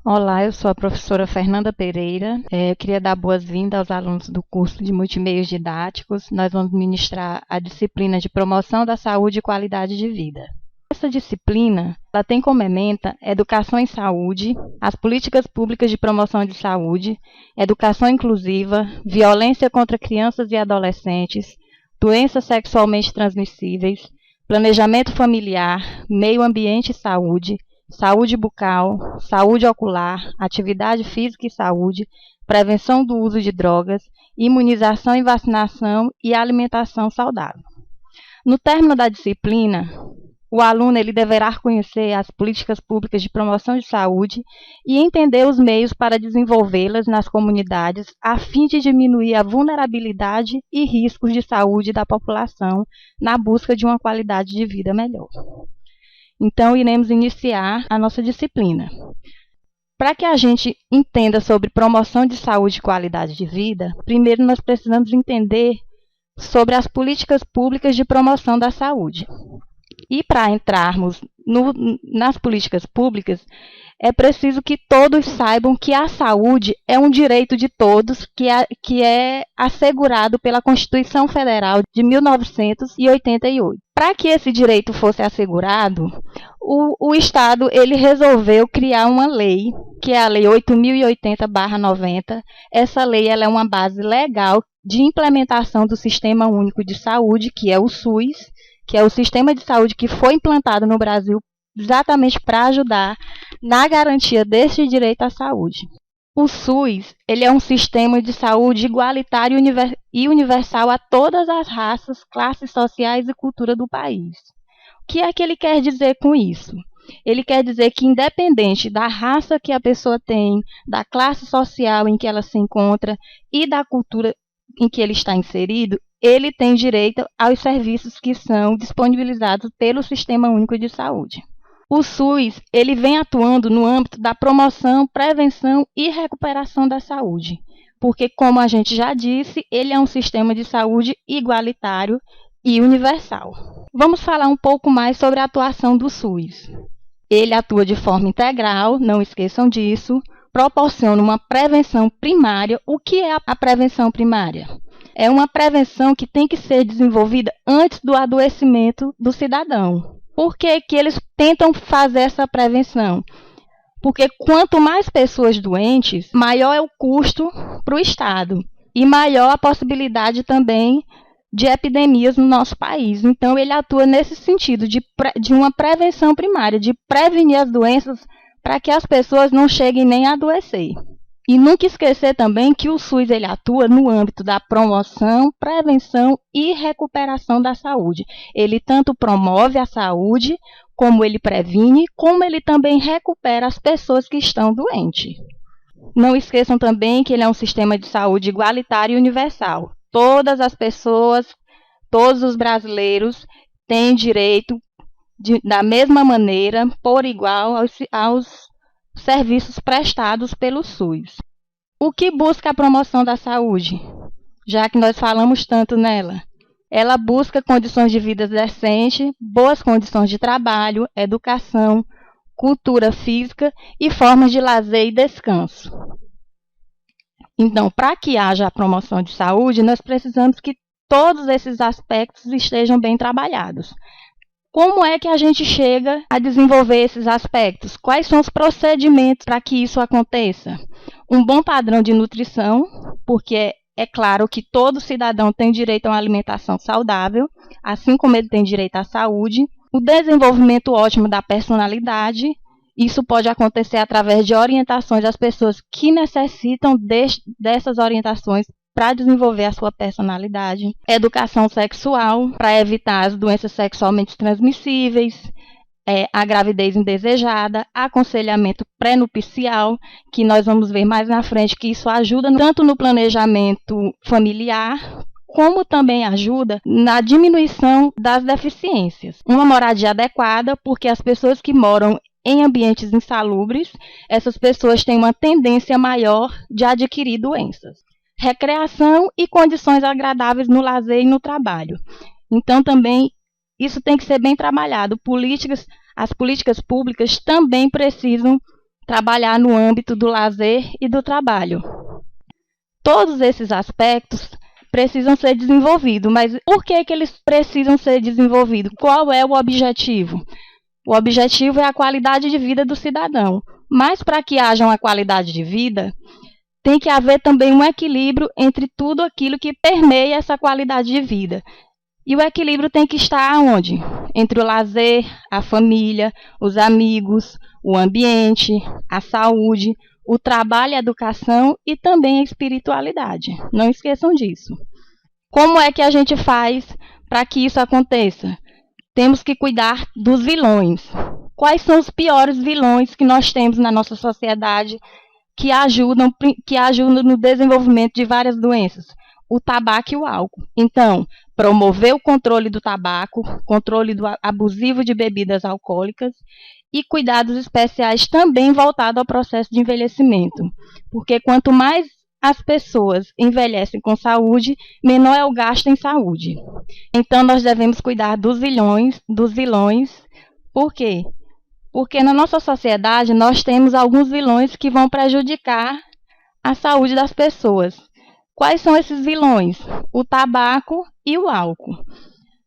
Olá, eu sou a professora Fernanda Pereira. Eu queria dar boas-vindas aos alunos do curso de Multimeios Didáticos. Nós vamos ministrar a disciplina de Promoção da Saúde e Qualidade de Vida. Essa disciplina ela tem como ementa Educação em Saúde, as políticas públicas de promoção de saúde, educação inclusiva, violência contra crianças e adolescentes, doenças sexualmente transmissíveis, planejamento familiar, meio ambiente e saúde, saúde bucal, saúde ocular, atividade física e saúde, prevenção do uso de drogas, imunização e vacinação e alimentação saudável. No término da disciplina, o aluno deverá conhecer as políticas públicas de promoção de saúde e entender os meios para desenvolvê-las nas comunidades a fim de diminuir a vulnerabilidade e riscos de saúde da população na busca de uma qualidade de vida melhor. Então, iremos iniciar a nossa disciplina. Para que a gente entenda sobre promoção de saúde e qualidade de vida, primeiro nós precisamos entender sobre as políticas públicas de promoção da saúde. E para entrarmos nas políticas públicas, é preciso que todos saibam que a saúde é um direito de todos que é assegurado pela Constituição Federal de 1988. Para que esse direito fosse assegurado, o Estado resolveu criar uma lei, que é a Lei 8.080/90. Essa lei ela é uma base legal de implementação do Sistema Único de Saúde, que é o SUS, que é o sistema de saúde que foi implantado no Brasil exatamente para ajudar na garantia deste direito à saúde. O SUS é um sistema de saúde igualitário e universal a todas as raças, classes sociais e cultura do país. O que é que ele quer dizer com isso? Ele quer dizer que, independente da raça que a pessoa tem, da classe social em que ela se encontra e da cultura em que ele está inserido, ele tem direito aos serviços que são disponibilizados pelo Sistema Único de Saúde. O SUS vem atuando no âmbito da promoção, prevenção e recuperação da saúde, porque, como a gente já disse, ele é um sistema de saúde igualitário e universal. Vamos falar um pouco mais sobre a atuação do SUS. Ele atua de forma integral, não esqueçam disso, proporciona uma prevenção primária. O que é a prevenção primária? É uma prevenção que tem que ser desenvolvida antes do adoecimento do cidadão. Por que eles tentam fazer essa prevenção? Porque quanto mais pessoas doentes, maior é o custo para o Estado e maior a possibilidade também de epidemias no nosso país. Então, ele atua nesse sentido de uma prevenção primária, de prevenir as doenças para que as pessoas não cheguem nem a adoecer. E nunca esquecer também que o SUS atua no âmbito da promoção, prevenção e recuperação da saúde. Ele tanto promove a saúde, como ele previne, como ele também recupera as pessoas que estão doentes. Não esqueçam também que ele é um sistema de saúde igualitário e universal. Todas as pessoas, todos os brasileiros têm direito, da mesma maneira, por igual aos serviços prestados pelo SUS. O que busca a promoção da saúde? Já que nós falamos tanto nela. Ela busca condições de vida decentes, boas condições de trabalho, educação, cultura física e formas de lazer e descanso. Então, para que haja a promoção de saúde, nós precisamos que todos esses aspectos estejam bem trabalhados. Como é que a gente chega a desenvolver esses aspectos? Quais são os procedimentos para que isso aconteça? Um bom padrão de nutrição, porque é claro que todo cidadão tem direito a uma alimentação saudável, assim como ele tem direito à saúde. O desenvolvimento ótimo da personalidade, isso pode acontecer através de orientações às pessoas que necessitam dessas orientações para desenvolver a sua personalidade. Educação sexual, para evitar as doenças sexualmente transmissíveis, a gravidez indesejada, aconselhamento pré-nupcial, que nós vamos ver mais na frente que isso ajuda tanto no planejamento familiar, como também ajuda na diminuição das deficiências. Uma moradia adequada, porque as pessoas que moram em ambientes insalubres, essas pessoas têm uma tendência maior de adquirir doenças. recreação e condições agradáveis no lazer e no trabalho. Então, também, isso tem que ser bem trabalhado. As políticas públicas também precisam trabalhar no âmbito do lazer e do trabalho. Todos esses aspectos precisam ser desenvolvidos, mas por que eles precisam ser desenvolvidos? Qual é o objetivo? O objetivo é a qualidade de vida do cidadão, mas para que haja uma qualidade de vida, tem que haver também um equilíbrio entre tudo aquilo que permeia essa qualidade de vida. E o equilíbrio tem que estar onde? Entre o lazer, a família, os amigos, o ambiente, a saúde, o trabalho e a educação e também a espiritualidade. Não esqueçam disso. Como é que a gente faz para que isso aconteça? Temos que cuidar dos vilões. Quais são os piores vilões que nós temos na nossa sociedade que ajudam no desenvolvimento de várias doenças? O tabaco e o álcool. Então, promover o controle do tabaco, controle abusivo de bebidas alcoólicas e cuidados especiais também voltados ao processo de envelhecimento. Porque quanto mais as pessoas envelhecem com saúde, menor é o gasto em saúde. Então, nós devemos cuidar dos vilões. Por quê? Porque na nossa sociedade nós temos alguns vilões que vão prejudicar a saúde das pessoas. Quais são esses vilões? O tabaco e o álcool.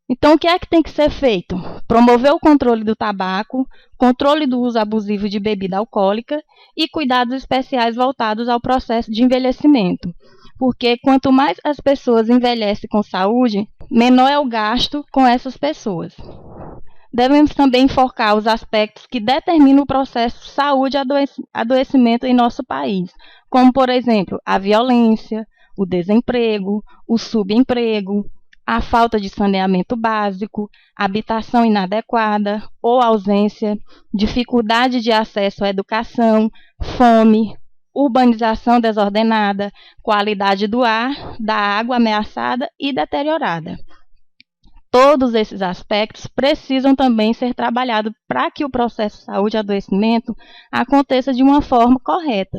Então, o que é que tem que ser feito? Promover o controle do tabaco, controle do uso abusivo de bebida alcoólica e cuidados especiais voltados ao processo de envelhecimento. Porque quanto mais as pessoas envelhecem com saúde, menor é o gasto com essas pessoas. Devemos também enfocar os aspectos que determinam o processo de saúde e adoecimento em nosso país, como, por exemplo, a violência, o desemprego, o subemprego, a falta de saneamento básico, habitação inadequada ou ausência, dificuldade de acesso à educação, fome, urbanização desordenada, qualidade do ar, da água ameaçada e deteriorada. Todos esses aspectos precisam também ser trabalhados para que o processo de saúde e adoecimento aconteça de uma forma correta.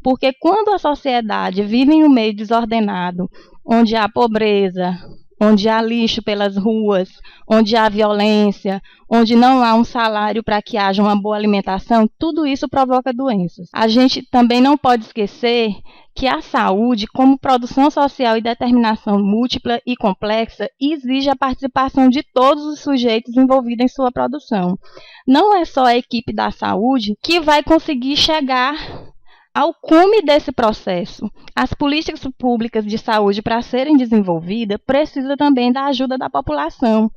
Porque quando a sociedade vive em um meio desordenado, onde há pobreza, onde há lixo pelas ruas, onde há violência, onde não há um salário para que haja uma boa alimentação, tudo isso provoca doenças. A gente também não pode esquecer que a saúde, como produção social e determinação múltipla e complexa, exige a participação de todos os sujeitos envolvidos em sua produção. Não é só a equipe da saúde que vai conseguir chegar ao cume desse processo. As políticas públicas de saúde, para serem desenvolvidas, precisam também da ajuda da população.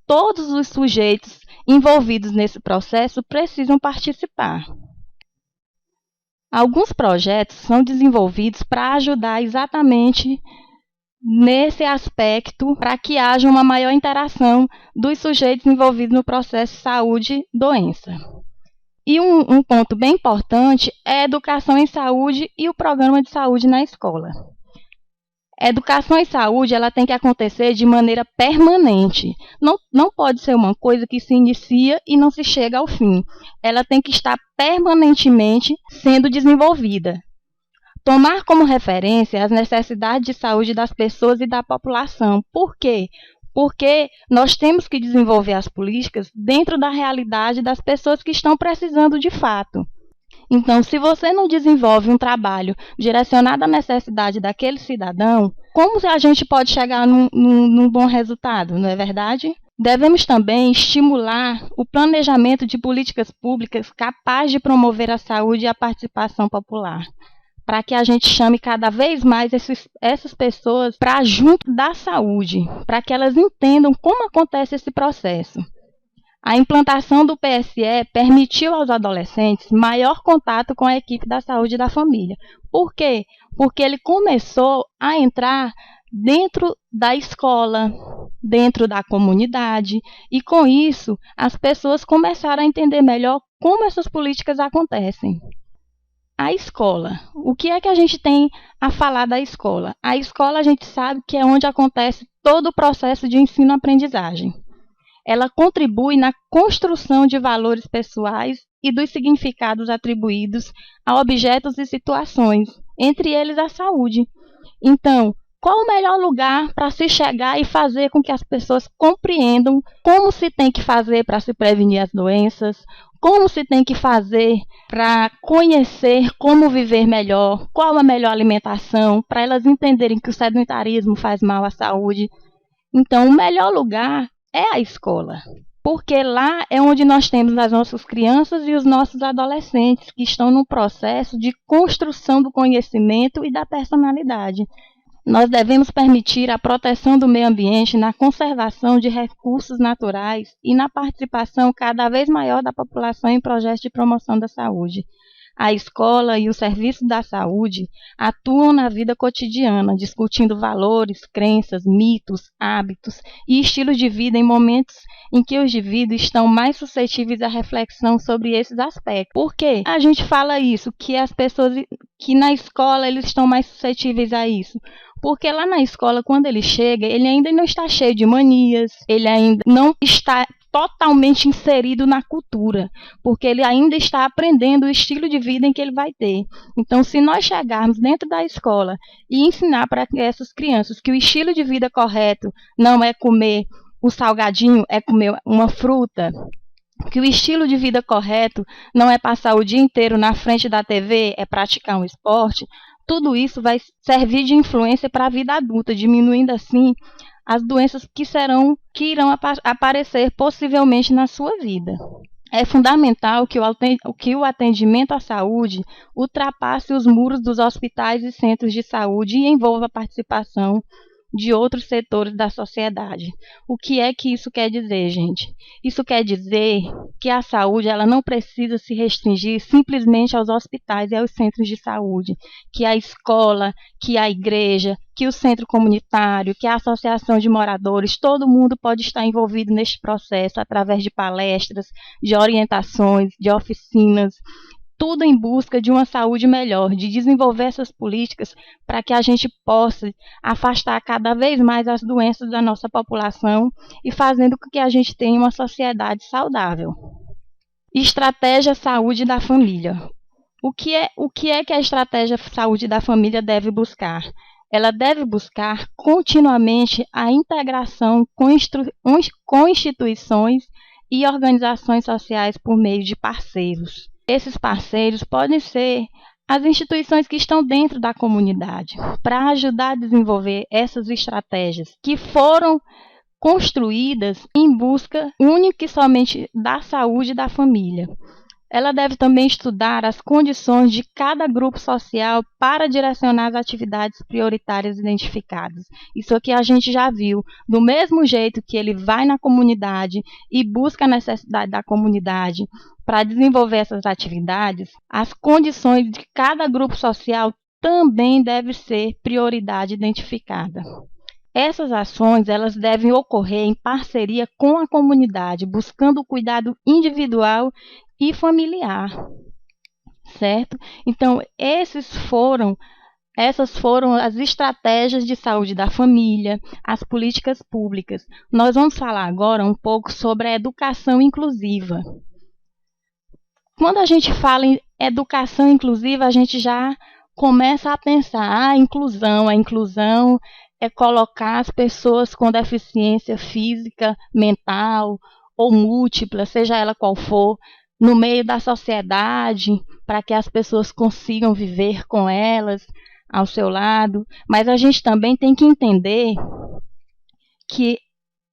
Todos os sujeitos envolvidos nesse processo precisam participar. Alguns projetos são desenvolvidos para ajudar exatamente nesse aspecto, para que haja uma maior interação dos sujeitos envolvidos no processo de saúde-doença. E um ponto bem importante é a educação em saúde e o programa de saúde na escola. A educação em saúde ela tem que acontecer de maneira permanente. Não pode ser uma coisa que se inicia e não se chega ao fim. Ela tem que estar permanentemente sendo desenvolvida. Tomar como referência as necessidades de saúde das pessoas e da população. Por quê? Porque nós temos que desenvolver as políticas dentro da realidade das pessoas que estão precisando de fato. Então, se você não desenvolve um trabalho direcionado à necessidade daquele cidadão, como a gente pode chegar num bom resultado, não é verdade? Devemos também estimular o planejamento de políticas públicas capazes de promover a saúde e a participação popular, para que a gente chame cada vez mais essas pessoas para junto da saúde, para que elas entendam como acontece esse processo. A implantação do PSE permitiu aos adolescentes maior contato com a equipe da saúde da família. Por quê? Porque ele começou a entrar dentro da escola, dentro da comunidade, e com isso as pessoas começaram a entender melhor como essas políticas acontecem. A escola. O que é que a gente tem a falar da escola? A escola a gente sabe que é onde acontece todo o processo de ensino-aprendizagem. Ela contribui na construção de valores pessoais e dos significados atribuídos a objetos e situações, entre eles a saúde. Então, qual o melhor lugar para se chegar e fazer com que as pessoas compreendam como se tem que fazer para se prevenir as doenças, como se tem que fazer para conhecer como viver melhor, qual a melhor alimentação, para elas entenderem que o sedentarismo faz mal à saúde. Então, o melhor lugar é a escola, porque lá é onde nós temos as nossas crianças e os nossos adolescentes que estão num processo de construção do conhecimento e da personalidade. Nós devemos permitir a proteção do meio ambiente na conservação de recursos naturais e na participação cada vez maior da população em projetos de promoção da saúde. A escola e o serviço da saúde atuam na vida cotidiana, discutindo valores, crenças, mitos, hábitos e estilos de vida em momentos em que os indivíduos estão mais suscetíveis à reflexão sobre esses aspectos. Por que a gente fala isso? Que as pessoas, que na escola eles estão mais suscetíveis a isso? Porque lá na escola, quando ele chega, ele ainda não está cheio de manias, ele ainda não está totalmente inserido na cultura, porque ele ainda está aprendendo o estilo de vida em que ele vai ter. Então, se nós chegarmos dentro da escola e ensinar para essas crianças que o estilo de vida correto não é comer o salgadinho, é comer uma fruta, que o estilo de vida correto não é passar o dia inteiro na frente da TV, é praticar um esporte, tudo isso vai servir de influência para a vida adulta, diminuindo assim as doenças que irão aparecer possivelmente na sua vida. É fundamental que o atendimento à saúde ultrapasse os muros dos hospitais e centros de saúde e envolva a participação de outros setores da sociedade. O que é que isso quer dizer, gente? Isso quer dizer que a saúde ela não precisa se restringir simplesmente aos hospitais e aos centros de saúde, que a escola, que a igreja, que o centro comunitário, que a associação de moradores, todo mundo pode estar envolvido neste processo através de palestras, de orientações, de oficinas, tudo em busca de uma saúde melhor, de desenvolver essas políticas para que a gente possa afastar cada vez mais as doenças da nossa população e fazendo com que a gente tenha uma sociedade saudável. Estratégia Saúde da Família. O que é que a estratégia Saúde da Família deve buscar? Ela deve buscar continuamente a integração com instituições e organizações sociais por meio de parceiros. Esses parceiros podem ser as instituições que estão dentro da comunidade, para ajudar a desenvolver essas estratégias que foram construídas em busca única e somente da saúde da família. Ela deve também estudar as condições de cada grupo social para direcionar as atividades prioritárias identificadas. Isso aqui a gente já viu. Do mesmo jeito que ele vai na comunidade e busca a necessidade da comunidade para desenvolver essas atividades, as condições de cada grupo social também devem ser prioridade identificada. Essas ações elas devem ocorrer em parceria com a comunidade, buscando o cuidado individual e familiar, certo? Então, essas foram as estratégias de saúde da família, as políticas públicas. Nós vamos falar agora um pouco sobre a educação inclusiva. Quando a gente fala em educação inclusiva, a gente já começa a pensar, a inclusão é colocar as pessoas com deficiência física, mental ou múltipla, seja ela qual for, no meio da sociedade, para que as pessoas consigam viver com elas ao seu lado. Mas a gente também tem que entender que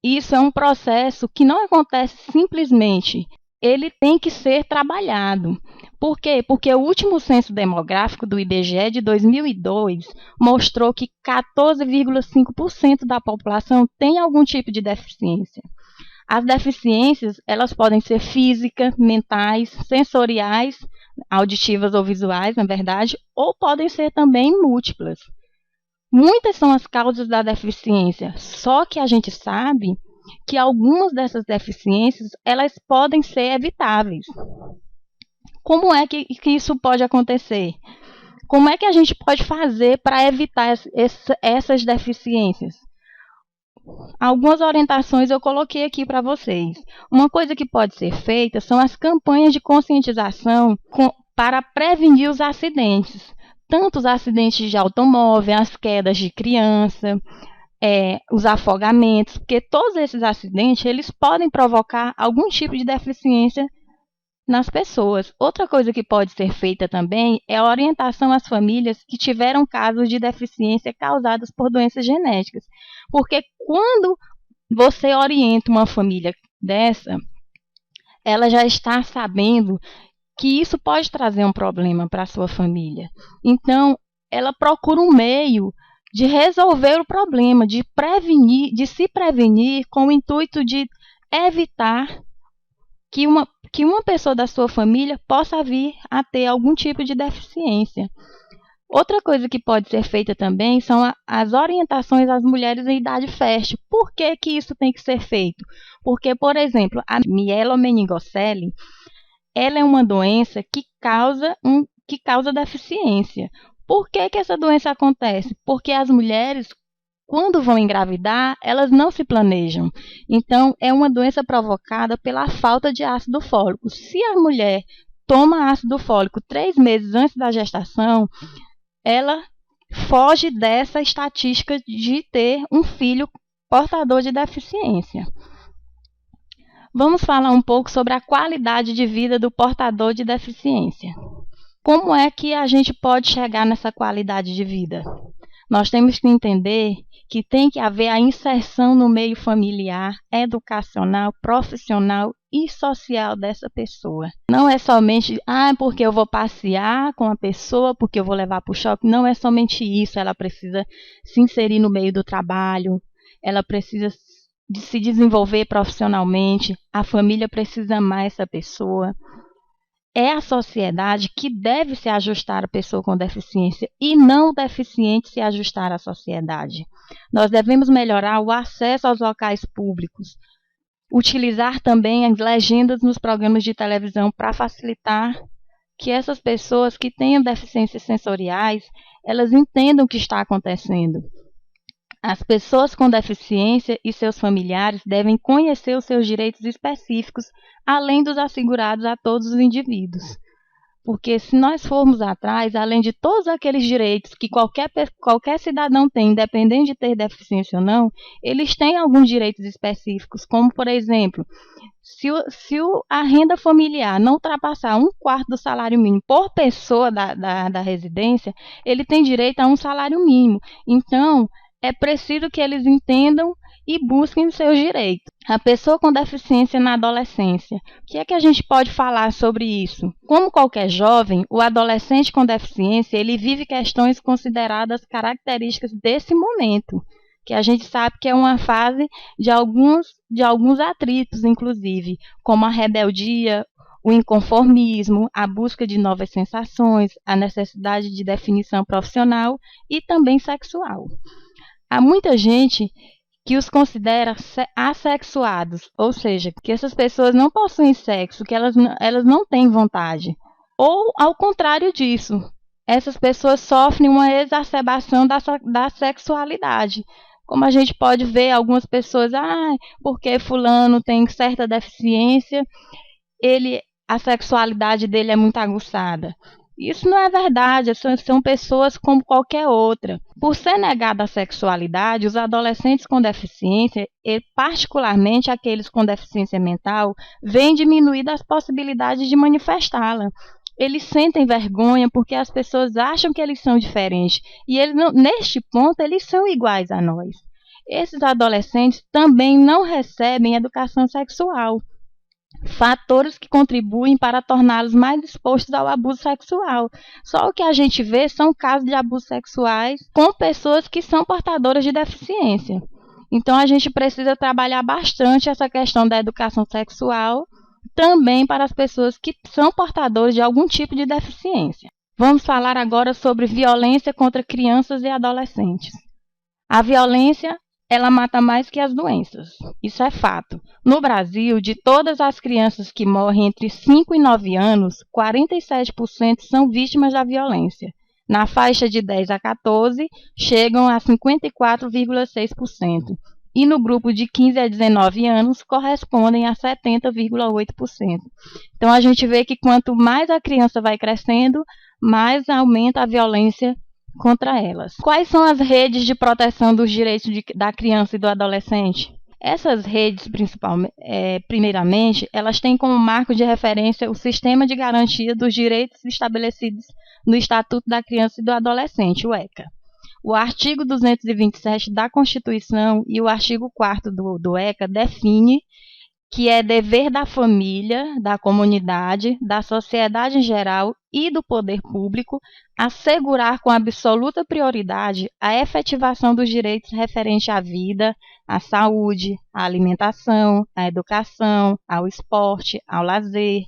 isso é um processo que não acontece simplesmente. Ele tem que ser trabalhado. Por quê? Porque o último censo demográfico do IBGE de 2002 mostrou que 14,5% da população tem algum tipo de deficiência. As deficiências, elas podem ser físicas, mentais, sensoriais, auditivas ou visuais, na verdade, ou podem ser também múltiplas. Muitas são as causas da deficiência, só que a gente sabe que algumas dessas deficiências, elas podem ser evitáveis. Como é que isso pode acontecer? Como é que a gente pode fazer para evitar essas deficiências? Algumas orientações eu coloquei aqui para vocês. Uma coisa que pode ser feita são as campanhas de conscientização para prevenir os acidentes, tanto os acidentes de automóvel, as quedas de criança, os afogamentos, porque todos esses acidentes eles podem provocar algum tipo de deficiência nas pessoas. Outra coisa que pode ser feita também é a orientação às famílias que tiveram casos de deficiência causadas por doenças genéticas, porque quando você orienta uma família dessa, ela já está sabendo que isso pode trazer um problema para a sua família. Então, ela procura um meio de resolver o problema, de prevenir, de se prevenir com o intuito de evitar que uma pessoa da sua família possa vir a ter algum tipo de deficiência. Outra coisa que pode ser feita também são as orientações às mulheres em idade fértil. Por que que isso tem que ser feito? Porque, por exemplo, a mielomeningocele, ela é uma doença que causa deficiência. Por que que essa doença acontece? Porque as mulheres, quando vão engravidar, elas não se planejam. Então, é uma doença provocada pela falta de ácido fólico. Se a mulher toma ácido fólico 3 meses antes da gestação, ela foge dessa estatística de ter um filho portador de deficiência. Vamos falar um pouco sobre a qualidade de vida do portador de deficiência. Como é que a gente pode chegar nessa qualidade de vida? Nós temos que entender que tem que haver a inserção no meio familiar, educacional, profissional e social dessa pessoa. Não é somente, porque eu vou passear com a pessoa, porque eu vou levar para o shopping. Não é somente isso, ela precisa se inserir no meio do trabalho, ela precisa de se desenvolver profissionalmente, a família precisa amar essa pessoa. É a sociedade que deve se ajustar à pessoa com deficiência e não o deficiente se ajustar à sociedade. Nós devemos melhorar o acesso aos locais públicos, utilizar também as legendas nos programas de televisão para facilitar que essas pessoas que tenham deficiências sensoriais, elas entendam o que está acontecendo. As pessoas com deficiência e seus familiares devem conhecer os seus direitos específicos, além dos assegurados a todos os indivíduos. Porque se nós formos atrás, além de todos aqueles direitos que qualquer cidadão tem, independente de ter deficiência ou não, eles têm alguns direitos específicos, como, por exemplo, se a renda familiar não ultrapassar 1/4 do salário mínimo por pessoa da residência, ele tem direito a um salário mínimo. Então, é preciso que eles entendam e busquem os seus direitos. A pessoa com deficiência na adolescência. O que é que a gente pode falar sobre isso? Como qualquer jovem, o adolescente com deficiência, ele vive questões consideradas características desse momento, que a gente sabe que é uma fase de alguns atritos, inclusive, como a rebeldia, o inconformismo, a busca de novas sensações, a necessidade de definição profissional e também sexual. Há muita gente que os considera assexuados, ou seja, que essas pessoas não possuem sexo, que elas não têm vontade. Ou, ao contrário disso, essas pessoas sofrem uma exacerbação da sexualidade. Como a gente pode ver algumas pessoas, porque fulano tem certa deficiência, a sexualidade dele é muito aguçada. Isso não é verdade, são pessoas como qualquer outra. Por ser negada a sexualidade, os adolescentes com deficiência, e particularmente aqueles com deficiência mental, veem diminuídas as possibilidades de manifestá-la. Eles sentem vergonha porque as pessoas acham que eles são diferentes. E neste ponto, eles são iguais a nós. Esses adolescentes também não recebem educação sexual. Fatores que contribuem para torná-los mais expostos ao abuso sexual. Só o que a gente vê são casos de abusos sexuais com pessoas que são portadoras de deficiência. Então, a gente precisa trabalhar bastante essa questão da educação sexual também para as pessoas que são portadoras de algum tipo de deficiência. Vamos falar agora sobre violência contra crianças e adolescentes. A violência ela mata mais que as doenças. Isso é fato. No Brasil, de todas as crianças que morrem entre 5 e 9 anos, 47% são vítimas da violência. Na faixa de 10 a 14, chegam a 54,6%. E no grupo de 15 a 19 anos, correspondem a 70,8%. Então, a gente vê que quanto mais a criança vai crescendo, mais aumenta a violência contra elas. Quais são as redes de proteção dos direitos da criança e do adolescente? Essas redes, primeiramente, elas têm como marco de referência o Sistema de Garantia dos Direitos estabelecidos no Estatuto da Criança e do Adolescente, o ECA. O artigo 227 da Constituição e o artigo 4º do ECA define que é dever da família, da comunidade, da sociedade em geral e do poder público assegurar com absoluta prioridade a efetivação dos direitos referentes à vida, à saúde, à alimentação, à educação, ao esporte, ao lazer,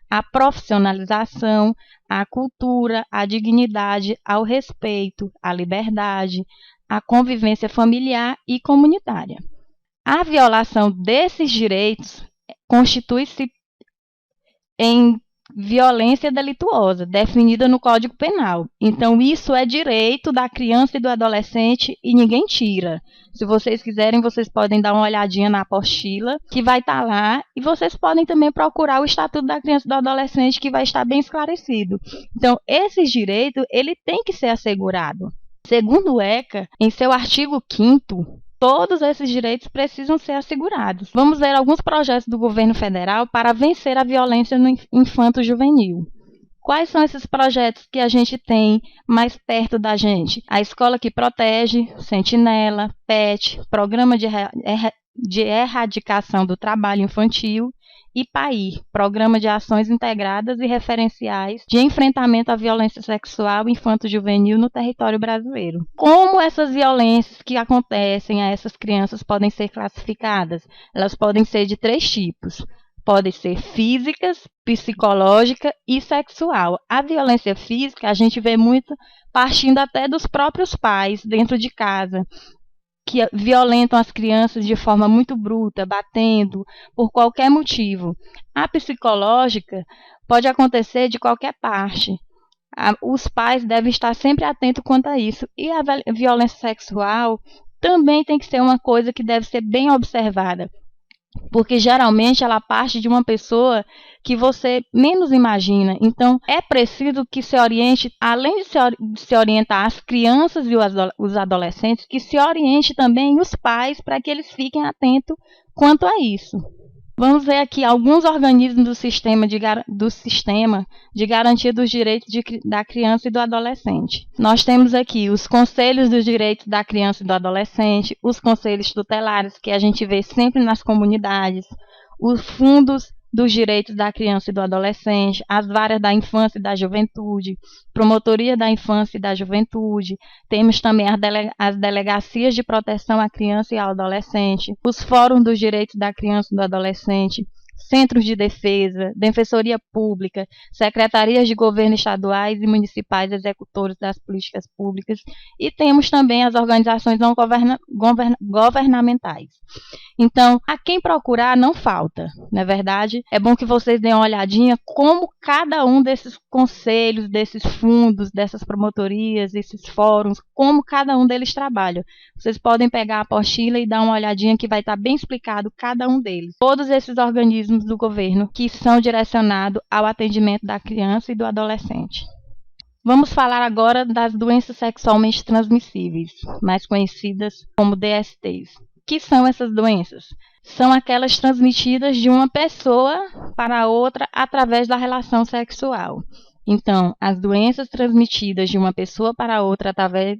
à profissionalização, à cultura, à dignidade, ao respeito, à liberdade, à convivência familiar e comunitária. A violação desses direitos constitui-se em violência delituosa, definida no Código Penal. Então, isso é direito da criança e do adolescente e ninguém tira. Se vocês quiserem, vocês podem dar uma olhadinha na apostila, que vai estar lá, e vocês podem também procurar o Estatuto da Criança e do Adolescente, que vai estar bem esclarecido. Então, esse direito, ele tem que ser assegurado. Segundo o ECA, em seu artigo 5º, todos esses direitos precisam ser assegurados. Vamos ver alguns projetos do governo federal para vencer a violência no infanto-juvenil. Quais são esses projetos que a gente tem mais perto da gente? A Escola que Protege, Sentinela, PET, Programa de Erradicação do Trabalho Infantil, e PAIR, Programa de Ações Integradas e Referenciais de Enfrentamento à Violência Sexual Infanto-Juvenil no território brasileiro. Como essas violências que acontecem a essas crianças podem ser classificadas? Elas podem ser de 3 tipos. Podem ser físicas, psicológica e sexual. A violência física a gente vê muito partindo até dos próprios pais dentro de casa, que violentam as crianças de forma muito bruta, batendo, por qualquer motivo. A psicológica pode acontecer de qualquer parte. Os pais devem estar sempre atentos quanto a isso. E a violência sexual também tem que ser uma coisa que deve ser bem observada, porque geralmente ela parte de uma pessoa que você menos imagina. Então, é preciso que se oriente, além de se orientar as crianças e os adolescentes, que se oriente também os pais para que eles fiquem atentos quanto a isso. Vamos ver aqui alguns organismos do sistema de garantia dos direitos da criança e do adolescente. Nós temos aqui os conselhos dos direitos da criança e do adolescente, os conselhos tutelares, que a gente vê sempre nas comunidades, os fundos dos direitos da criança e do adolescente, as varas da infância e da juventude, promotoria da infância e da juventude, temos também as delegacias de proteção à criança e ao adolescente, os fóruns dos direitos da criança e do adolescente, centros de defesa, defensoria pública, secretarias de governo estaduais e municipais executores das políticas públicas, e temos também as organizações não governamentais. Então, a quem procurar não falta, não é verdade? É bom que vocês deem uma olhadinha como cada um desses conselhos, desses fundos, dessas promotorias, esses fóruns, como cada um deles trabalha. Vocês podem pegar a apostila e dar uma olhadinha que vai estar bem explicado cada um deles. Todos esses organismos do governo que são direcionados ao atendimento da criança e do adolescente. Vamos falar agora das doenças sexualmente transmissíveis, mais conhecidas como DSTs. O que são essas doenças? São aquelas transmitidas de uma pessoa para outra através da relação sexual. Então, as doenças transmitidas de uma pessoa para outra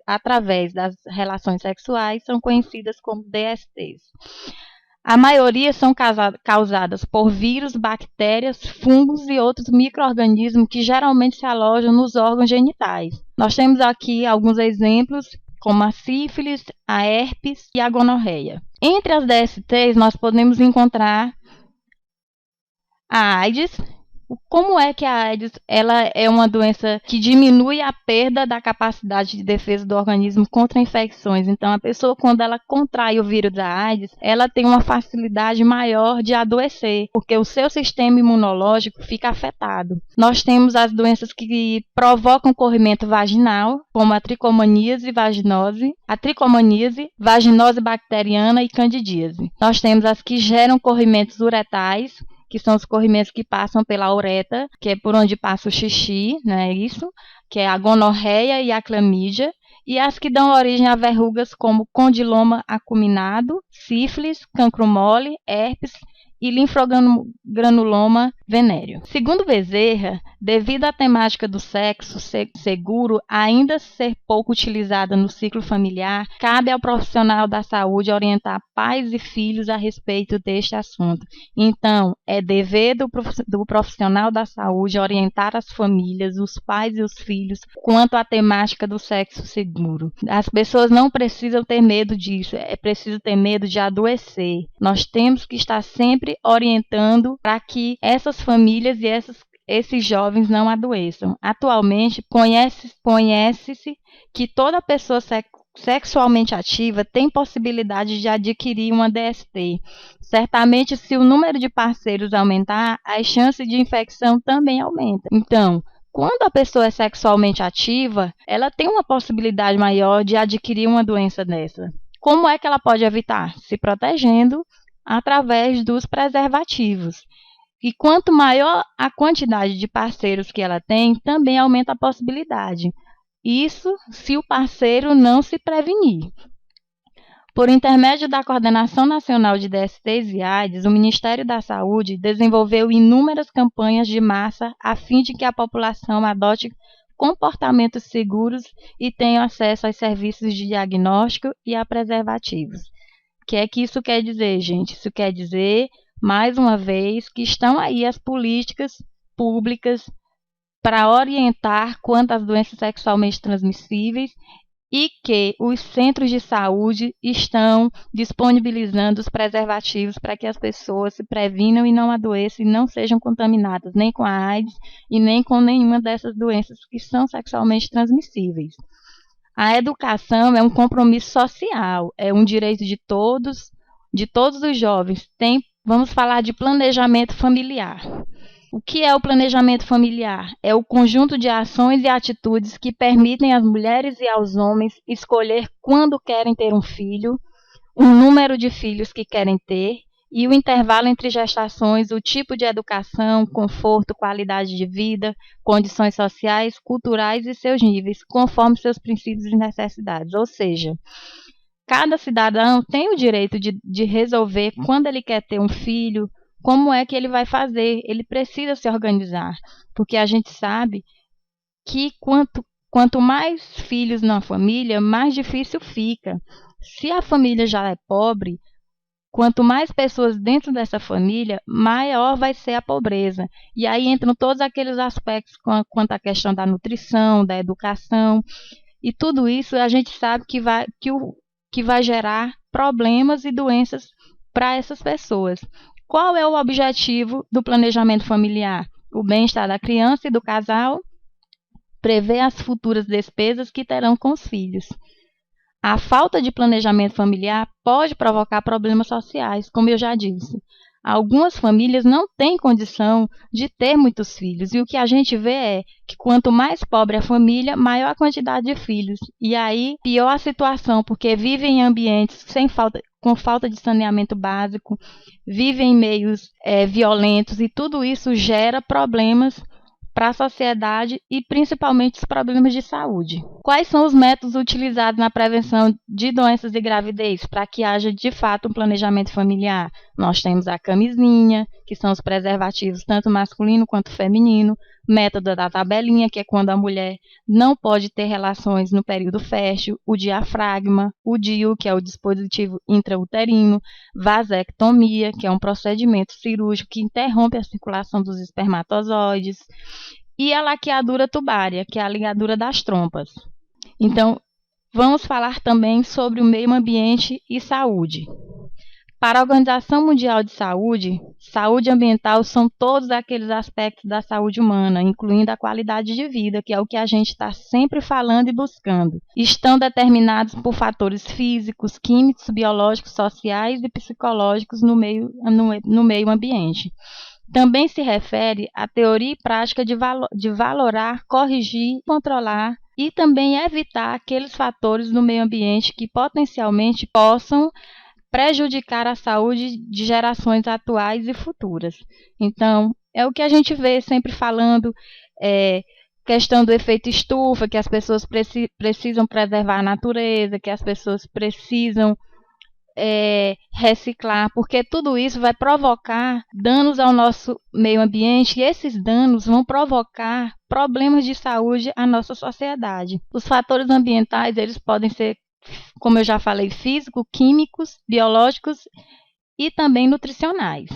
através das relações sexuais são conhecidas como DSTs. A maioria são causadas por vírus, bactérias, fungos e outros micro-organismos que geralmente se alojam nos órgãos genitais. Nós temos aqui alguns exemplos, como a sífilis, a herpes e a gonorreia. Entre as DSTs, nós podemos encontrar a AIDS. Como é que a AIDS ela é uma doença que diminui a perda da capacidade de defesa do organismo contra infecções? Então, a pessoa, quando ela contrai o vírus da AIDS, ela tem uma facilidade maior de adoecer, porque o seu sistema imunológico fica afetado. Nós temos as doenças que provocam corrimento vaginal, como a tricomoníase vaginose, vaginose bacteriana e candidíase. Nós temos as que geram corrimentos uretais, que são os corrimentos que passam pela uretra, que é por onde passa o xixi, né, isso, que é a gonorreia e a clamídia, e as que dão origem a verrugas como condiloma acuminado, sífilis, cancro mole, herpes e linfogranuloma venéreo. Segundo Bezerra, devido à temática do sexo seguro ainda ser pouco utilizada no ciclo familiar, cabe ao profissional da saúde orientar pais e filhos a respeito deste assunto. Então, é dever do profissional da saúde orientar as famílias, os pais e os filhos quanto à temática do sexo seguro. As pessoas não precisam ter medo disso, é preciso ter medo de adoecer. Nós temos que estar sempre orientando para que essas famílias e esses jovens não adoeçam. Atualmente, conhece-se que toda pessoa sexualmente ativa tem possibilidade de adquirir uma DST. Certamente, se o número de parceiros aumentar, as chances de infecção também aumentam. Então, quando a pessoa é sexualmente ativa, ela tem uma possibilidade maior de adquirir uma doença dessa. Como é que ela pode evitar? Se protegendo através dos preservativos. E quanto maior a quantidade de parceiros que ela tem, também aumenta a possibilidade. Isso se o parceiro não se prevenir. Por intermédio da Coordenação Nacional de DSTs e AIDS, o Ministério da Saúde desenvolveu inúmeras campanhas de massa a fim de que a população adote comportamentos seguros e tenha acesso aos serviços de diagnóstico e a preservativos. O que é que isso quer dizer, gente? Isso quer dizer, mais uma vez, que estão aí as políticas públicas para orientar quanto às doenças sexualmente transmissíveis e que os centros de saúde estão disponibilizando os preservativos para que as pessoas se previnam e não adoeçam e não sejam contaminadas nem com a AIDS e nem com nenhuma dessas doenças que são sexualmente transmissíveis. A educação é um compromisso social, é um direito de todos os jovens. Vamos falar de planejamento familiar. O que é o planejamento familiar? É o conjunto de ações e atitudes que permitem às mulheres e aos homens escolher quando querem ter um filho, o número de filhos que querem ter e o intervalo entre gestações, o tipo de educação, conforto, qualidade de vida, condições sociais, culturais e seus níveis, conforme seus princípios e necessidades. Ou seja, cada cidadão tem o direito de resolver quando ele quer ter um filho, como é que ele vai fazer. Ele precisa se organizar, porque a gente sabe que quanto mais filhos na família, mais difícil fica. Se a família já é pobre, quanto mais pessoas dentro dessa família, maior vai ser a pobreza. E aí entram todos aqueles aspectos quanto à questão da nutrição, da educação, e tudo isso a gente sabe que vai gerar problemas e doenças para essas pessoas. Qual é o objetivo do planejamento familiar? O bem-estar da criança e do casal, prever as futuras despesas que terão com os filhos. A falta de planejamento familiar pode provocar problemas sociais, como eu já disse. Algumas famílias não têm condição de ter muitos filhos, e o que a gente vê é que quanto mais pobre a família, maior a quantidade de filhos. E aí, pior a situação, porque vivem em ambientes com falta de saneamento básico, vivem em meios violentos, e tudo isso gera problemas para a sociedade e principalmente os problemas de saúde. Quais são os métodos utilizados na prevenção de doenças de gravidez para que haja de fato um planejamento familiar? Nós temos a camisinha, que são os preservativos tanto masculino quanto feminino, método da tabelinha, que é quando a mulher não pode ter relações no período fértil, o diafragma, o DIU, que é o dispositivo intrauterino, vasectomia, que é um procedimento cirúrgico que interrompe a circulação dos espermatozoides, e a laqueadura tubária, que é a ligadura das trompas. Então, vamos falar também sobre o meio ambiente e saúde. Para a Organização Mundial de Saúde, saúde ambiental são todos aqueles aspectos da saúde humana, incluindo a qualidade de vida, que é o que a gente está sempre falando e buscando. Estão determinados por fatores físicos, químicos, biológicos, sociais e psicológicos no meio ambiente. Também se refere à teoria e prática de valorar, corrigir, controlar e também evitar aqueles fatores no meio ambiente que potencialmente possam prejudicar a saúde de gerações atuais e futuras. Então, é o que a gente vê sempre falando, questão do efeito estufa, que as pessoas precisam preservar a natureza, que as pessoas precisam reciclar, porque tudo isso vai provocar danos ao nosso meio ambiente e esses danos vão provocar problemas de saúde à nossa sociedade. Os fatores ambientais, eles podem ser, como eu já falei, físicos, químicos, biológicos e também nutricionais.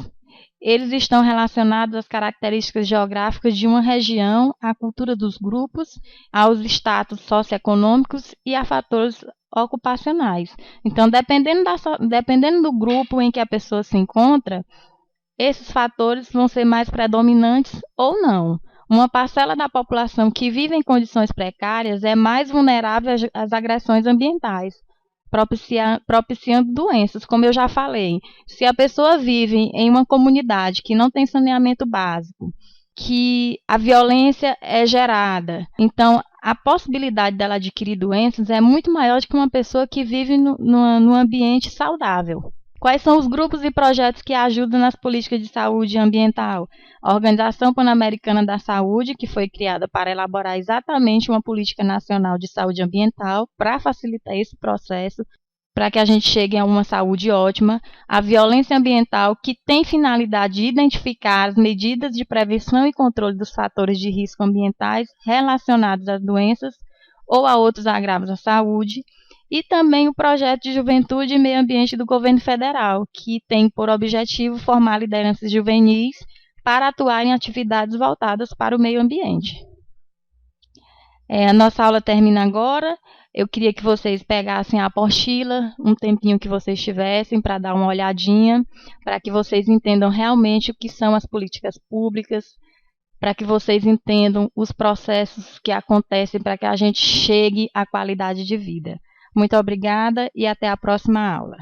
Eles estão relacionados às características geográficas de uma região, à cultura dos grupos, aos status socioeconômicos e a fatores ocupacionais. Então, dependendo do grupo em que a pessoa se encontra, esses fatores vão ser mais predominantes ou não. Uma parcela da população que vive em condições precárias é mais vulnerável às agressões ambientais, propiciando doenças, como eu já falei. Se a pessoa vive em uma comunidade que não tem saneamento básico, que a violência é gerada, então a possibilidade dela adquirir doenças é muito maior do que uma pessoa que vive num ambiente saudável. Quais são os grupos e projetos que ajudam nas políticas de saúde ambiental? A Organização Pan-Americana da Saúde, que foi criada para elaborar exatamente uma política nacional de saúde ambiental para facilitar esse processo, para que a gente chegue a uma saúde ótima. A violência ambiental, que tem finalidade de identificar as medidas de prevenção e controle dos fatores de risco ambientais relacionados às doenças ou a outros agravos à saúde. E também o Projeto de Juventude e Meio Ambiente do Governo Federal, que tem por objetivo formar lideranças juvenis para atuar em atividades voltadas para o meio ambiente. A nossa aula termina agora. Eu queria que vocês pegassem a apostila, um tempinho que vocês tivessem para dar uma olhadinha, para que vocês entendam realmente o que são as políticas públicas, para que vocês entendam os processos que acontecem para que a gente chegue à qualidade de vida. Muito obrigada e até a próxima aula.